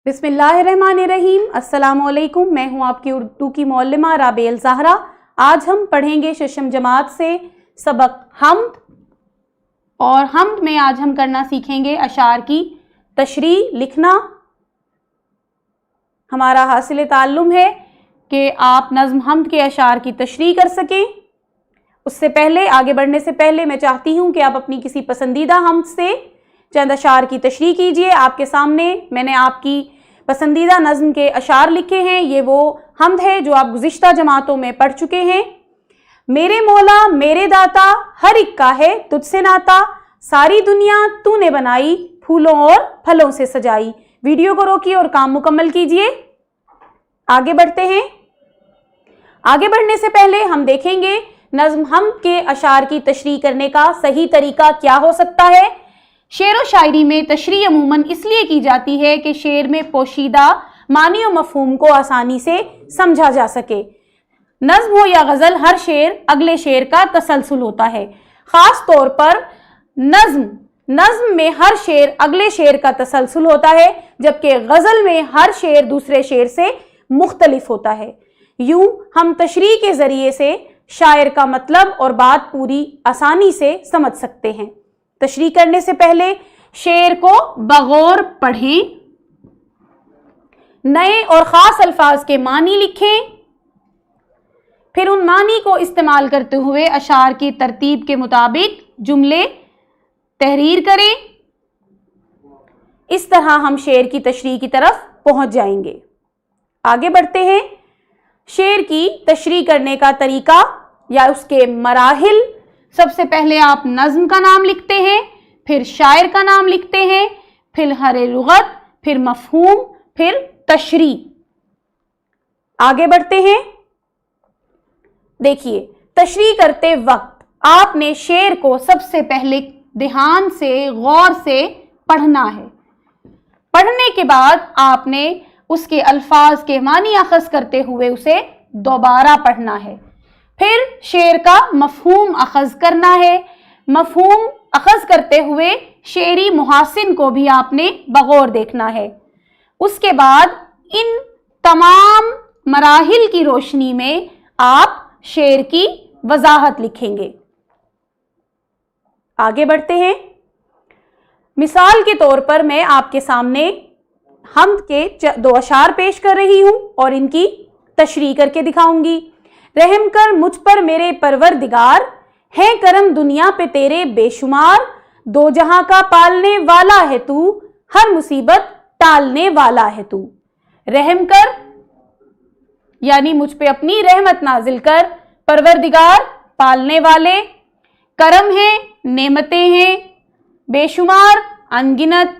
बिस्मिल्लाहिर्रहमानिर्रहीम। अस्सलामुअलैकुम। मैं हूँ आपकी उर्दू की मौल्लिमा राबेल ज़हरा। आज हम पढ़ेंगे शशम जमात से सबक हम्द, और हम्द में आज हम करना सीखेंगे अशार की तशरीह लिखना। हमारा हासिल ताल्लुम है कि आप नज़्म हम्द के अशार की तशरीह कर सकें। उससे पहले, आगे बढ़ने से पहले, मैं चाहती हूँ कि आप अपनी किसी पसंदीदा हम्द से चंद अशार की तशरीह कीजिए। आपके सामने मैंने आपकी पसंदीदा नज़्म के अशार लिखे हैं। ये वो हम्द है जो आप गुज़िश्ता जमातों में पढ़ चुके हैं। मेरे मौला मेरे दाता, हर एक का है तुझसे नाता, सारी दुनिया तूने बनाई, फूलों और फलों से सजाई। वीडियो को रोकिए और काम मुकम्मल कीजिए। आगे बढ़ते हैं। आगे बढ़ने से पहले हम देखेंगे नज़्म हम्द के अशार की तशरीह करने का सही तरीका क्या हो सकता है। शेर व शायरी में तशरीह अमूमन इसलिए की जाती है कि शेर में पोशीदा मानी व मफहूम को आसानी से समझा जा सके। नज़्म हो या गज़ल, हर शेर अगले शेर का तसलसल होता है। ख़ास तौर पर नज़्म में हर शेर अगले शेर का तसलसल होता है, जबकि गज़ल में हर शेर दूसरे शेर से मुख्तलिफ होता है। यूं हम तशरीह के ज़रिए से शायर का मतलब और बात पूरी आसानी से समझ सकते हैं। तशरीह करने से पहले शेर को बगौर पढ़ें, नए और ख़ास अल्फाज के मानी लिखें, फिर उन मानी को इस्तेमाल करते हुए अशार की तरतीब के मुताबिक जुमले तहरीर करें। इस तरह हम शेर की तशरीह की तरफ पहुंच जाएंगे। आगे बढ़ते हैं। शेर की तशरीह करने का तरीका या उसके मराहिल। सबसे पहले आप नज़्म का नाम लिखते हैं, फिर शायर का नाम लिखते हैं, फिर हरे लुगत, फिर मफहूम, फिर तशरीह। आगे बढ़ते हैं। देखिए, तशरीह करते वक्त आपने शेर को सबसे पहले ध्यान से गौर से पढ़ना है। पढ़ने के बाद आपने उसके अल्फाज के मानी अखज़ करते हुए उसे दोबारा पढ़ना है। फिर शेर का मफहूम अखज़ करना है। मफहूम अखज़ करते हुए शेरी मुहासिन को भी आपने बगौर देखना है। उसके बाद इन तमाम मराहिल की रोशनी में आप शेर की वजाहत लिखेंगे। आगे बढ़ते हैं। मिसाल के तौर पर मैं आपके सामने हम्द के दो अशार पेश कर रही हूं और इनकी तशरीह करके दिखाऊंगी। रहम कर मुझ पर मेरे परवरदिगार, है करम दुनिया पे तेरे बेशुमार, दो जहां का पालने वाला है तू, हर मुसीबत टालने वाला है तू। रहम कर यानी मुझ पे अपनी रहमत नाजिल कर, परवरदिगार पालने वाले, करम है नेमतें हैं, बेशुमार अनगिनत,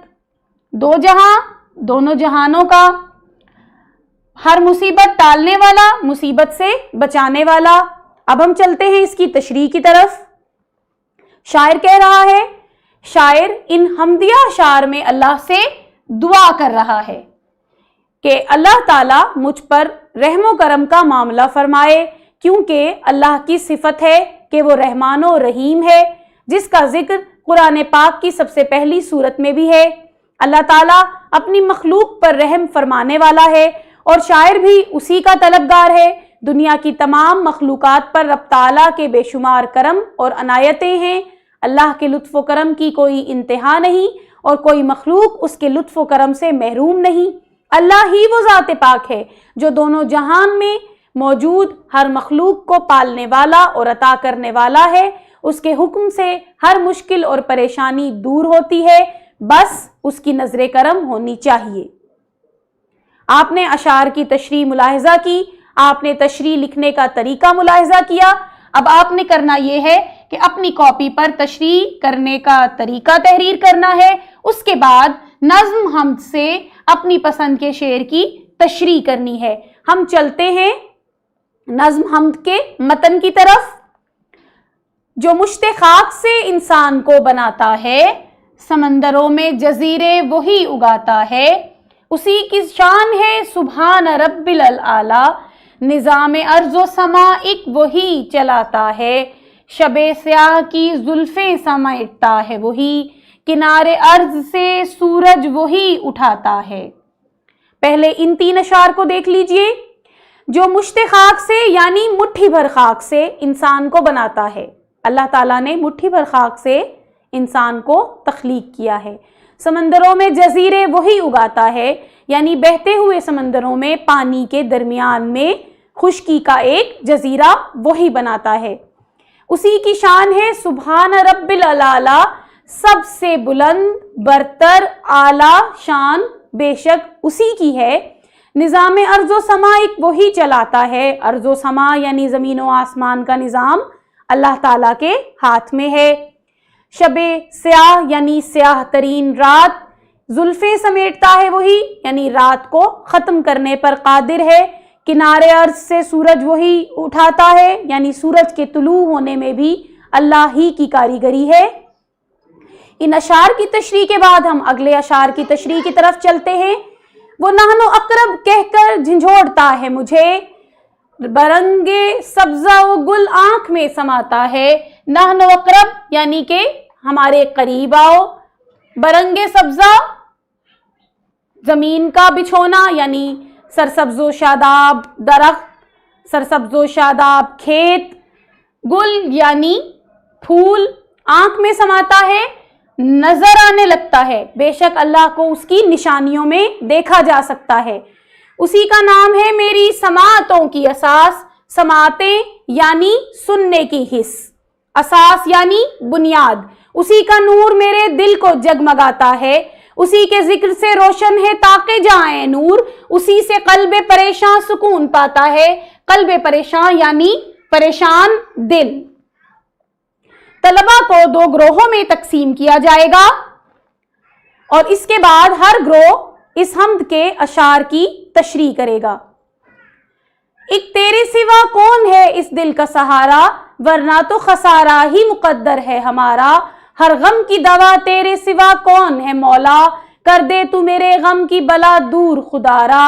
दो जहां दोनों जहानों का, हर मुसीबत टालने वाला मुसीबत से बचाने वाला। अब हम चलते हैं इसकी तशरीह की तरफ। शायर कह रहा है, शायर इन हम्दिया अशार में अल्लाह से दुआ कर रहा है कि अल्लाह ताला मुझ पर रहमो करम का मामला फरमाए, क्योंकि अल्लाह की सिफत है कि वो रहमानो रहीम है, जिसका जिक्र कुरान पाक की सबसे पहली सूरत में भी है। अल्लाह ताला अपनी मखलूक पर रहम फरमाने वाला है और शायर भी उसी का तलबगार है। दुनिया की तमाम मखलूकात पर रब ताला के बेशुमार करम और अनायतें हैं। अल्लाह के लुत्फ़ व करम की कोई इंतहा नहीं और कोई मखलूक उसके लुत्फ़ व करम से महरूम नहीं। अल्लाह ही वो ज़ात पाक है जो दोनों जहान में मौजूद हर मखलूक को पालने वाला और अता करने वाला है। उसके हुक्म से हर मुश्किल और परेशानी दूर होती है, बस उसकी नज़र करम होनी चाहिए। आपने अशार की तशरीह मुलाहिजा की, आपने तशरीह लिखने का तरीका मुलाहिजा किया। अब आपने करना यह है कि अपनी कॉपी पर तशरीह करने का तरीका तहरीर करना है। उसके बाद नज़्म हम्द से अपनी पसंद के शेर की तशरीह करनी है। हम चलते हैं नज़्म हम्द के मतन की तरफ। जो मुश्ते खाक से इंसान को बनाता है, समंदरों में जजीरे वही उगाता है, उसी की शान है सुभान रब्बिल आला, निज़ाम अर्ज़ो समा एक वही चलाता है, शबे स्याह की जुल्फ़े समेटता है वही, किनारे अर्ज से सूरज वही उठाता है। پہلے ان 3 اشعار کو دیکھ لیجئے. جو مشت خاک سے یعنی مٹھی بھر خاک سے انسان کو بناتا ہے. اللہ تعالیٰ نے مٹھی بھر خاک سے انسان کو تخلیق کیا ہے. سمندروں میں جزیرے وہی اگاتا ہے، یعنی بہتے ہوئے سمندروں میں پانی کے درمیان میں خشکی کا ایک جزیرہ وہی بناتا ہے. اسی کی شان ہے سبحان رب العلا، سب سے بلند برتر اعلیٰ شان بے شک اسی کی ہے. نظام ارض و سما ایک وہی چلاتا ہے. ارض و سما یعنی زمین و آسمان کا نظام اللہ تعالیٰ کے ہاتھ میں ہے. شب سیاہ یعنی سیاہ ترین رات زلفیں سمیٹتا ہے وہی، یعنی رات کو ختم کرنے پر قادر ہے. کنارے ارض سے سورج وہی اٹھاتا ہے، یعنی سورج کے طلوع ہونے میں بھی اللہ ہی کی کاریگری ہے. ان اشعار کی تشریح کے بعد ہم اگلے اشعار کی تشریح کی طرف چلتے ہیں. وہ نحن اقرب کہہ کر جھنجھوڑتا ہے مجھے، برنگ سبزہ و گل آنکھ میں سماتا ہے. نحن اقرب یعنی کہ ہمارے قریب آؤ. برنگ سبزہ زمین کا بچھونا، یعنی سرسبز و شاداب درخت، سرسبز و شاداب کھیت. گل یعنی پھول، آنکھ میں سماتا ہے، نظر آنے لگتا ہے. بے شک اللہ کو اس کی نشانیوں میں دیکھا جا سکتا ہے. اسی کا نام ہے میری سماعتوں کی اساس. سماعتیں یعنی سننے کی حس، اساس یعنی بنیاد. اسی کا نور میرے دل کو جگمگاتا ہے. اسی کے ذکر سے روشن ہے تاکہ جائیں نور. اسی سے قلب پریشان سکون پاتا ہے. قلب پریشان یعنی پریشان دل. طلبہ کو 2 گروہوں میں تقسیم کیا جائے گا اور اس کے بعد ہر گروہ اس حمد کے اشعار کی تشریح کرے گا. ایک تیرے سوا کون ہے اس دل کا سہارا، ورنہ تو خسارہ ہی مقدر ہے ہمارا. ہر غم کی دوا تیرے سوا کون ہے مولا، کر دے تو میرے غم کی بلا دور خدارا.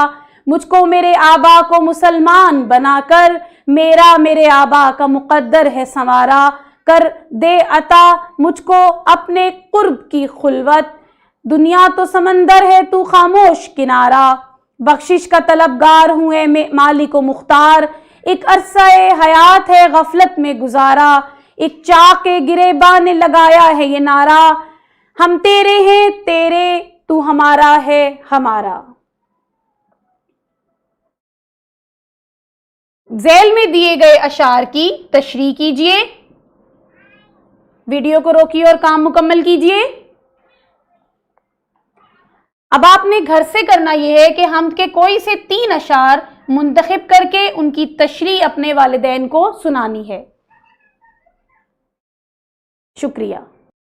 مجھ کو میرے آبا کو مسلمان بنا کر، میرے آبا کا مقدر ہے سنوارا. کر دے عطا مجھ کو اپنے قرب کی خلوت، دنیا تو سمندر ہے تو خاموش کنارہ. بخشش کا طلبگار ہوں اے مالک و مختار، ایک عرصہ حیات ہے غفلت میں گزارا. ایک چاک گریباں نے لگایا ہے یہ نعرہ، ہم تیرے ہیں تیرے تو ہمارا ہے ہمارا. ذیل میں دیے گئے اشعار کی تشریح کیجئے. ویڈیو کو روکیے اور کام مکمل کیجئے. اب آپ نے گھر سے کرنا یہ ہے کہ حمد کے کوئی سے 3 اشعار منتخب کر کے ان کی تشریح اپنے والدین کو سنانی ہے. شکریہ.